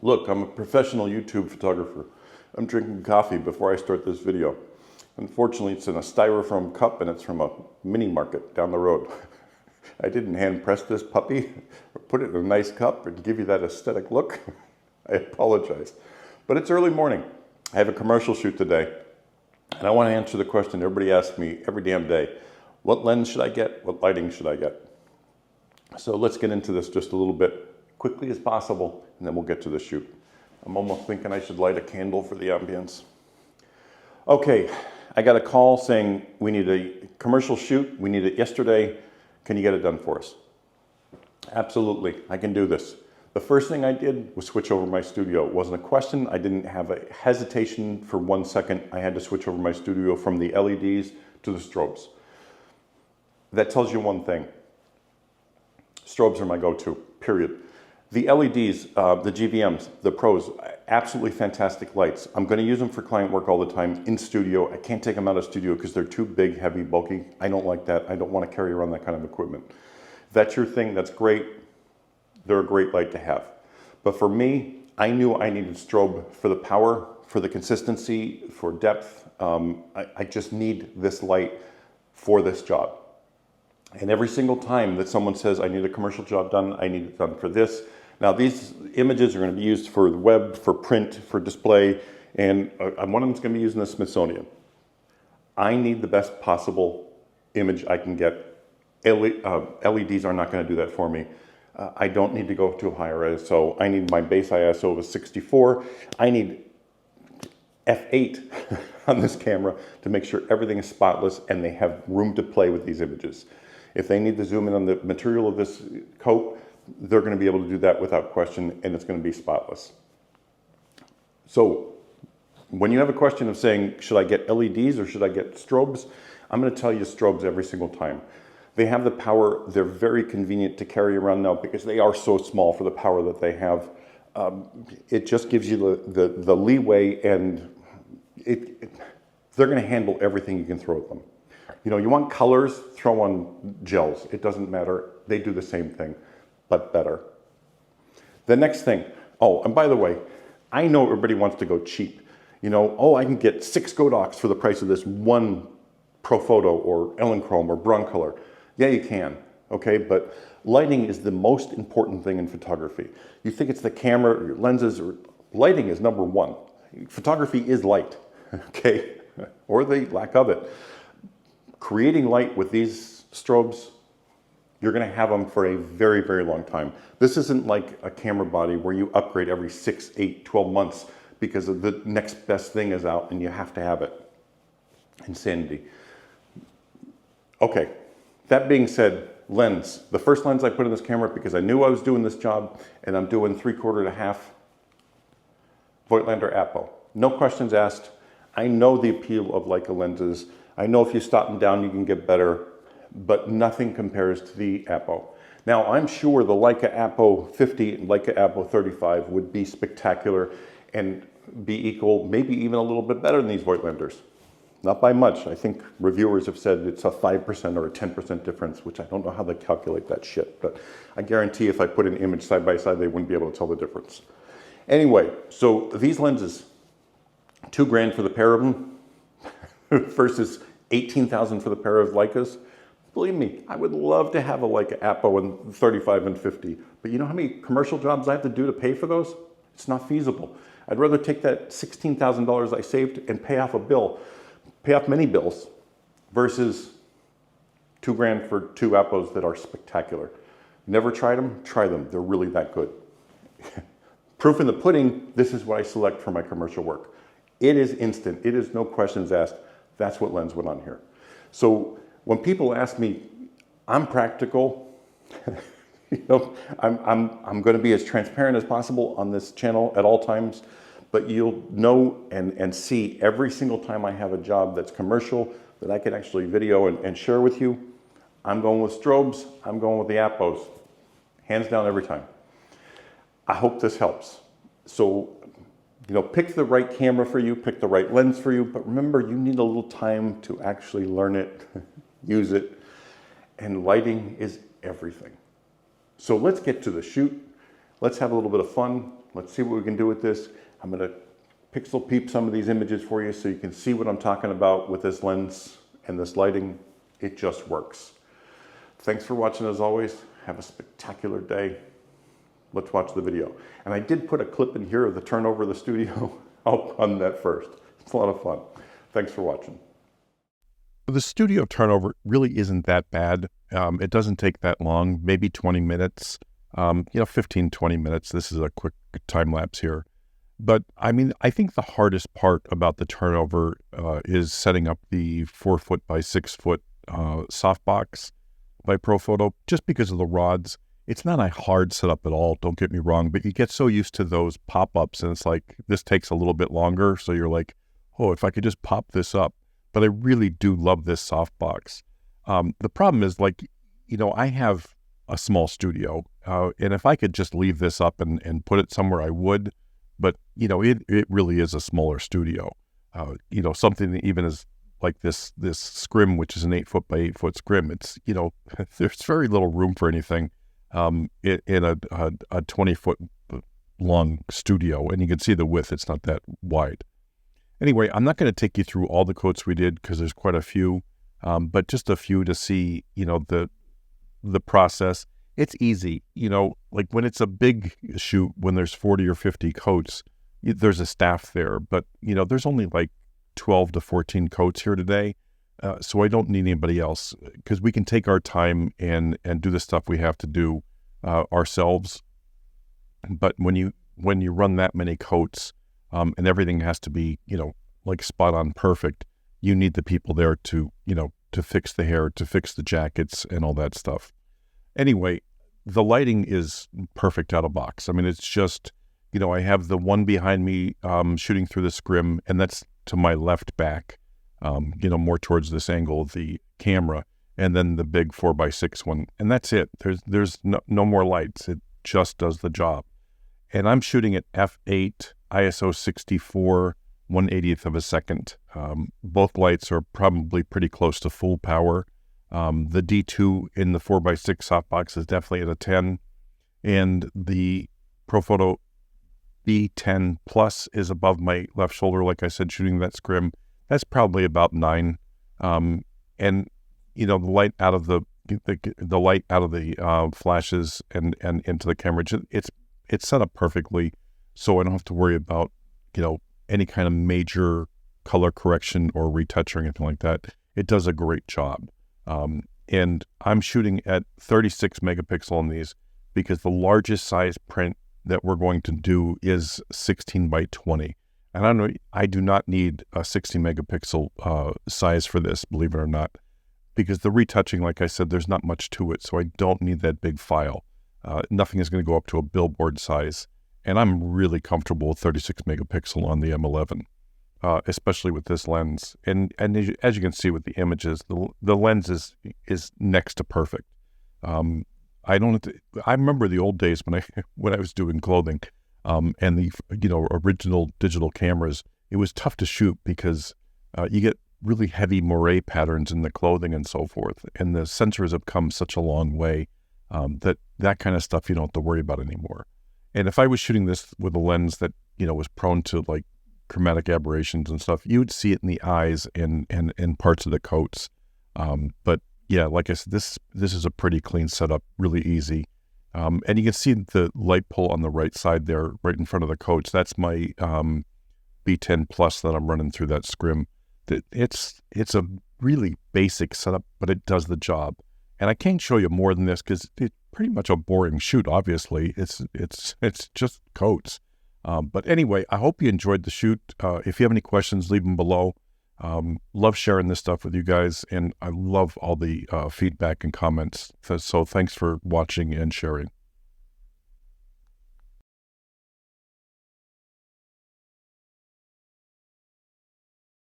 Look, I'm a professional YouTube photographer. I'm drinking coffee before I start this video. Unfortunately, it's in a styrofoam cup and it's from a mini market down the road. I didn't hand press this puppy or put it in a nice cup and give you that aesthetic look. I apologize. But it's early morning. I have a commercial shoot today and I want to answer the question everybody asks me every damn day. What lens should I get? What lighting should I get? So let's get into this just a little bit quickly as possible, and then we'll get to the shoot. I'm almost thinking I should light a candle for the ambience. Okay, I got a call saying we need a commercial shoot. We need it yesterday. Can you get it done for us? Absolutely, I can do this. The first thing I did was switch over my studio. It wasn't a question. I didn't have a hesitation for 1 second. I had to switch over my studio from the LEDs to the strobes. That tells you one thing. Strobes are my go-to, period. The LEDs, the GVMs, the Pros, absolutely fantastic lights. I'm going to use them for client work all the time in studio. I can't take them out of studio because they're too big, heavy, bulky. I don't like that. I don't want to carry around that kind of equipment. If that's your thing, that's great. They're a great light to have. But for me, I knew I needed strobe for the power, for the consistency, for depth. I just need this light for this job. And every single time that someone says, I need a commercial job done, I need it done for this. Now these images are going to be used for the web, for print, for display, and one of them is going to be used in the Smithsonian. I need the best possible image I can get. LEDs are not going to do that for me. I don't need to go to a higher ISO. I need my base ISO of 64. I need f8 on this camera to make sure everything is spotless and they have room to play with these images. If they need to zoom in on the material of this coat, they're going to be able to do that without question, and it's going to be spotless. So when you have a question of saying, should I get LEDs or should I get strobes? I'm going to tell you strobes every single time. They have the power. They're very convenient to carry around now because they are so small for the power that they have. It just gives you the leeway, and they're going to handle everything you can throw at them. You know, you want colors, throw on gels. It doesn't matter. They do the same thing, but better. The next thing, oh, and by the way, I know everybody wants to go cheap. You know, oh, I can get 6 Godox for the price of this one Profoto or Elechrome or Broncolor. Yeah, you can, okay? But lighting is the most important thing in photography. You think it's the camera or your lenses, or lighting is number one. Photography is light, okay? Or the lack of it. Creating light with these strobes, you're going to have them for a very, very long time. This isn't like a camera body where you upgrade every 6, 8, 12 months because of the next best thing is out and you have to have it. Insanity. Okay, that being said, lens. The first lens I put in this camera because I knew I was doing this job, and I'm doing 3/4 to half Voigtlander APO. No questions asked. I know the appeal of Leica lenses. I know if you stop them down, you can get better, but nothing compares to the APO. Now, I'm sure the Leica APO-50 and Leica APO-35 would be spectacular and be equal, maybe even a little bit better than these Voigtlanders. Not by much. I think reviewers have said it's a 5% or a 10% difference, which I don't know how they calculate that shit, but I guarantee if I put an image side by side, they wouldn't be able to tell the difference. Anyway, so these lenses, $2 grand for the pair of them versus 18,000 for the pair of Leicas. Believe me, I would love to have a Leica APO in 35 and 50, but you know how many commercial jobs I have to do to pay for those? It's not feasible. I'd rather take that $16,000 I saved and pay off a bill, pay off many bills, versus $2 grand for 2 APOs that are spectacular. Never tried them? Try them. They're really that good. Proof in the pudding, this is what I select for my commercial work. It is instant. It is no questions asked. That's what lens went on here. So when people ask me, I'm practical. You know, I'm going to be as transparent as possible on this channel at all times, but you'll know and see every single time I have a job that's commercial that I can actually video and share with you. I'm going with strobes. I'm going with the APOs. Hands down every time. I hope this helps. So, you know, pick the right camera for you, pick the right lens for you, but remember, you need a little time to actually learn it, use it, and lighting is everything. So let's get to the shoot. Let's have a little bit of fun. Let's see what we can do with this. I'm going to pixel peep some of these images for you so you can see what I'm talking about with this lens and this lighting. It just works. Thanks for watching as always. Have a spectacular day. Let's watch the video. And I did put a clip in here of the turnover of the studio. I'll run that first. It's a lot of fun. Thanks for watching. The studio turnover really isn't that bad. It doesn't take that long, maybe 20 minutes, 15, 20 minutes. This is a quick time lapse here. But I mean, I think the hardest part about the turnover is setting up the 4-foot by 6-foot softbox by Profoto, just because of the rods. It's not a hard setup at all, don't get me wrong, but you get so used to those pop-ups and it's like, this takes a little bit longer. So you're like, oh, if I could just pop this up. But I really do love this softbox. The problem is, like, I have a small studio, and if I could just leave this up and put it somewhere, I would. But, it really is a smaller studio. Something that even is like this scrim, which is an 8-foot by 8-foot scrim, it's, there's very little room for anything in a 20-foot long studio. And you can see the width, it's not that wide. Anyway, I'm not going to take you through all the coats we did because there's quite a few, but just a few to see, the process. It's easy, like when it's a big shoot, when there's 40 or 50 coats, there's a staff there, but there's only like 12 to 14 coats here today. So I don't need anybody else because we can take our time and do the stuff we have to do ourselves. But when you run that many coats, and everything has to be, like spot on perfect, you need the people there to, to fix the hair, to fix the jackets and all that stuff. Anyway, the lighting is perfect out of box. I mean, it's just, I have the one behind me shooting through the scrim, and that's to my left back, more towards this angle of the camera, and then the big 4x6 one. And that's it. There's no more lights. It just does the job. And I'm shooting at f8, ISO 64, 1/80th of a second. Both lights are probably pretty close to full power. The D2 in the 4x6 softbox is definitely at a 10. And the Profoto B10 Plus is above my left shoulder, like I said, shooting that scrim. That's probably about 9. And, the light out of the light out of the flashes and into the camera, it's set up perfectly, so I don't have to worry about, any kind of major color correction or retouch or anything like that. It does a great job. And I'm shooting at 36 megapixel on these because the largest size print that we're going to do is 16 by 20. And I do not need a 60 megapixel size for this, believe it or not, because the retouching, like I said, there's not much to it, so I don't need that big file. Nothing is going to go up to a billboard size. And I'm really comfortable with 36 megapixel on the M11, especially with this lens. And as you can see with the images, the lens is next to perfect. I remember the old days when I was doing clothing, and the original digital cameras. It was tough to shoot because you get really heavy moire patterns in the clothing and so forth. And the sensors have come such a long way that kind of stuff you don't have to worry about anymore. And if I was shooting this with a lens that, was prone to like chromatic aberrations and stuff, you would see it in the eyes and parts of the coats. But yeah, like I said, this is a pretty clean setup, really easy. And you can see the light pull on the right side there, right in front of the coats. That's my B10 Plus that I'm running through that scrim. It's a really basic setup, but it does the job. And I can't show you more than this because it's pretty much a boring shoot, obviously. It's just coats. But anyway, I hope you enjoyed the shoot. If you have any questions, leave them below. Love sharing this stuff with you guys, and I love all the feedback and comments. So thanks for watching and sharing.